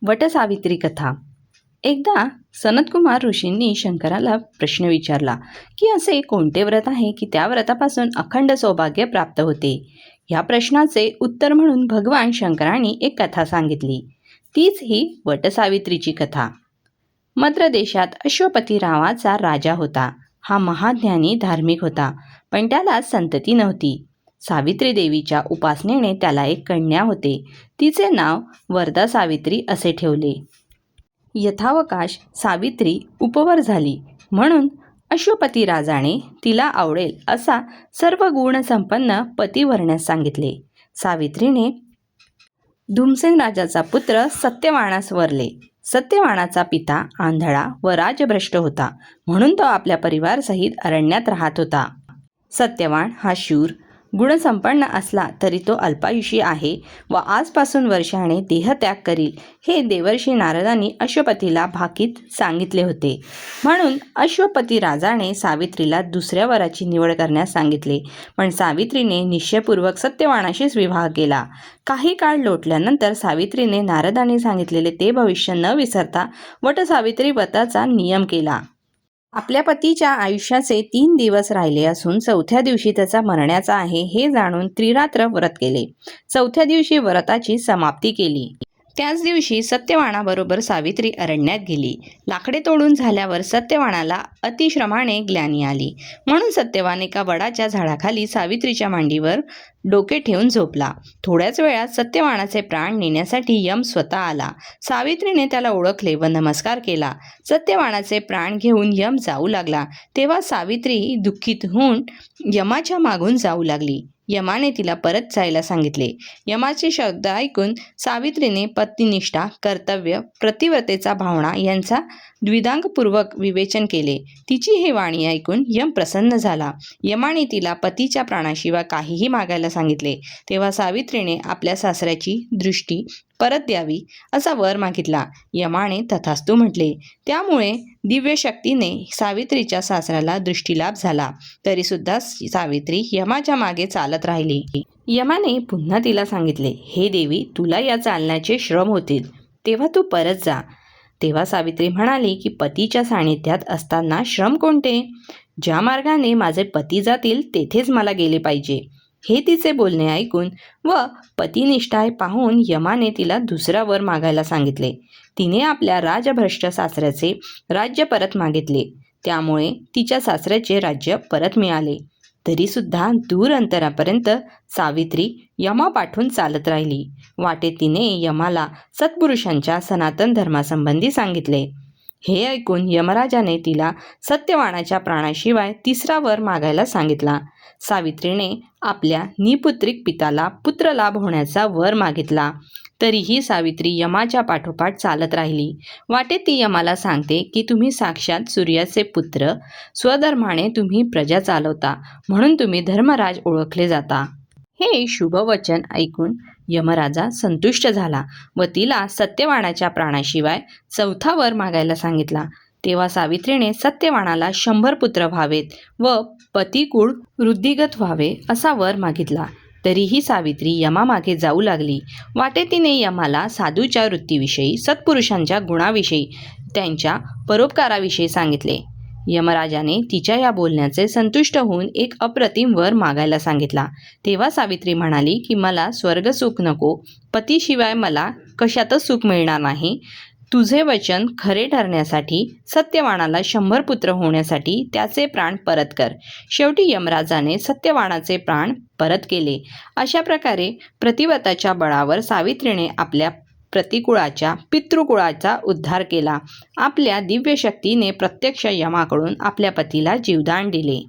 वटसावित्री कथा। एकदा सनतकुमार ऋषींनी शंकराला प्रश्न विचारला की असे कोणते व्रत आहे की त्या व्रतापासून अखंड सौभाग्य प्राप्त होते। या प्रश्नाचे उत्तर म्हणून भगवान शंकरांनी एक कथा सांगितली, तीच ही वटसावित्रीची कथा। मद्र देशात अश्वपती नावाचा राजा होता। हा महाज्ञानी धार्मिक होता, पण त्याला संतती नव्हती। सावित्री देवीच्या उपासनेने त्याला एक कन्या होते। तिचे नाव वरदा सावित्री असे ठेवले। यथावकाश सावित्री उपवर झाली, म्हणून अश्वपती राजाने तिला आवडेल असा सर्व गुणसंपन्न पती वरण्यास सांगितले। सावित्रीने धुमसेन राजाचा पुत्र सत्यवानास वरले। सत्यवानाचा पिता आंधळा व राजभ्रष्ट होता, म्हणून तो आपल्या परिवारसहित अरण्यात राहत होता। सत्यवान हा शूर गुणसंपन्न असला तरी तो अल्पायुषी आहे व आजपासून वर्षाने देहत्याग करील, हे देवर्षी नारदांनी अश्वपतीला भाकीत सांगितले होते। म्हणून अश्वपती राजाने सावित्रीला दुसऱ्या वराची निवड करण्यास सांगितले, पण सावित्रीने निश्चयपूर्वक सत्यवानाशीच विवाह केला। काही काळ लोटल्यानंतर सावित्रीने नारदांनी सांगितलेले ते भविष्य न विसरता वटसावित्री व्रताचा नियम केला। आपल्या पतीच्या आयुष्याचे 3 दिवस राहिले असून चौथ्या दिवशी त्याचा मरण्याचा आहे हे जाणून त्रिरात्र व्रत केले। चौथ्या दिवशी व्रताची समाप्ती केली। त्याच दिवशी सत्यवानाबरोबर सावित्री अरण्यात गेली। लाकडे तोडून झाल्यावर सत्यवानाला अतिश्रमाने ग्लानी आली, म्हणून सत्यवान एका वडाच्या झाडाखाली सावित्रीच्या मांडीवर डोके ठेवून झोपला। थोड्याच वेळात सत्यवानाचे प्राण नेण्यासाठी यम स्वतः आला। सावित्रीने त्याला ओळखले व नमस्कार केला। सत्यवानाचे प्राण घेऊन यम जाऊ लागला, तेव्हा सावित्री दुःखित होऊन यमाच्या मागून जाऊ लागली। यमाने तिला परत जायला सांगितले। यमाचे शब्द ऐकून सावित्रीने पत्नीनिष्ठा, कर्तव्य, प्रतिव्रतेचा भावना यांचा द्विधांगपूर्वक विवेचन केले। तिची ही वाणी ऐकून यम प्रसन्न झाला। यमाने तिला पतीच्या प्राणाशिवाय काहीही मागायला सांगितले। तेव्हा सावित्रीने आपल्या सासऱ्याची दृष्टी परत द्यावी असा वर मागितला। यमाने तथास्तु म्हटले। त्यामुळे दिव्य शक्तीने सावित्रीच्या सासऱ्याला दृष्टीलाभ झाला। तरी सुद्धा सावित्री यमाच्या मागे चालत राहिली। यमाने पुन्हा तिला सांगितले, हे देवी, तुला या चालण्याचे श्रम होतील, तेव्हा तू परत जा। तेव्हा सावित्री म्हणाली की पतीच्या सानिध्यात असताना श्रम कोणते? ज्या मार्गाने माझे पती जातील तेथेच मला गेले पाहिजे। हे तिचे बोलणे ऐकून व पतिनिष्ठा पाहून यमाने तिला दुसरा वर मागायला सांगितले। तिने आपल्या राजभ्रष्ट सासऱ्याचे राज्य परत मागितले, त्यामुळे तिच्या सासऱ्याचे राज्य परत मिळाले। तरी सुद्धा दूर अंतरापर्यंत सावित्री यमापाठून चालत राहिली। वाटेत तिने यमाला सत्पुरुषांच्या सनातन धर्मासंबंधी सांगितले। हे ऐकून यमराजाने तिला सत्यवानाच्या प्राणाशिवाय तिसरा वर मागायला सांगितला। सावित्रीने आपल्या निपुत्रिक पिताला पुत्रलाभ होण्याचा वर मागितला। तरीही सावित्री यमाच्या पाठोपाठ चालत राहिली। वाटेत ती यमाला सांगते की तुम्ही साक्षात सूर्याचे पुत्र, स्वधर्माने तुम्ही प्रजा चालवता, म्हणून तुम्ही धर्मराज ओळखले जाता। हे शुभवचन ऐकून यमराजा संतुष्ट झाला व तिला सत्यवानाच्या प्राणाशिवाय चौथा वर मागायला सांगितला। तेव्हा सावित्रीने सत्यवानाला 100 पुत्र व्हावेत व पतिकुळ वृद्धिगत व्हावे असा वर मागितला। तरीही सावित्री यमामागे जाऊ लागली। वाटेत तिने यमाला साधूच्या वृत्तीविषयी, सत्पुरुषांच्या गुणाविषयी, त्यांच्या परोपकाराविषयी सांगितले। यमराजाने तिच्या या बोलण्याचे संतुष्ट होऊन एक अप्रतिम वर मागायला सांगितला। तेव्हा सावित्री म्हणाली की मला स्वर्गसुख नको, पतीशिवाय मला कशातच सुख मिळणार नाही। तुझे वचन खरे ठरण्यासाठी सत्यवानाला 100 पुत्र होण्यासाठी त्याचे प्राण परत कर। शेवटी यमराजाने सत्यवानाचे प्राण परत केले। अशा प्रकारे प्रतिव्रताच्या बळावर सावित्रीने आपल्या प्रतिकुळाच्या, पितृकुळाचा उद्धार केला। आपल्या दिव्य शक्तीने प्रत्यक्ष यमाकडून आपल्या पतीला जीवदान दिले।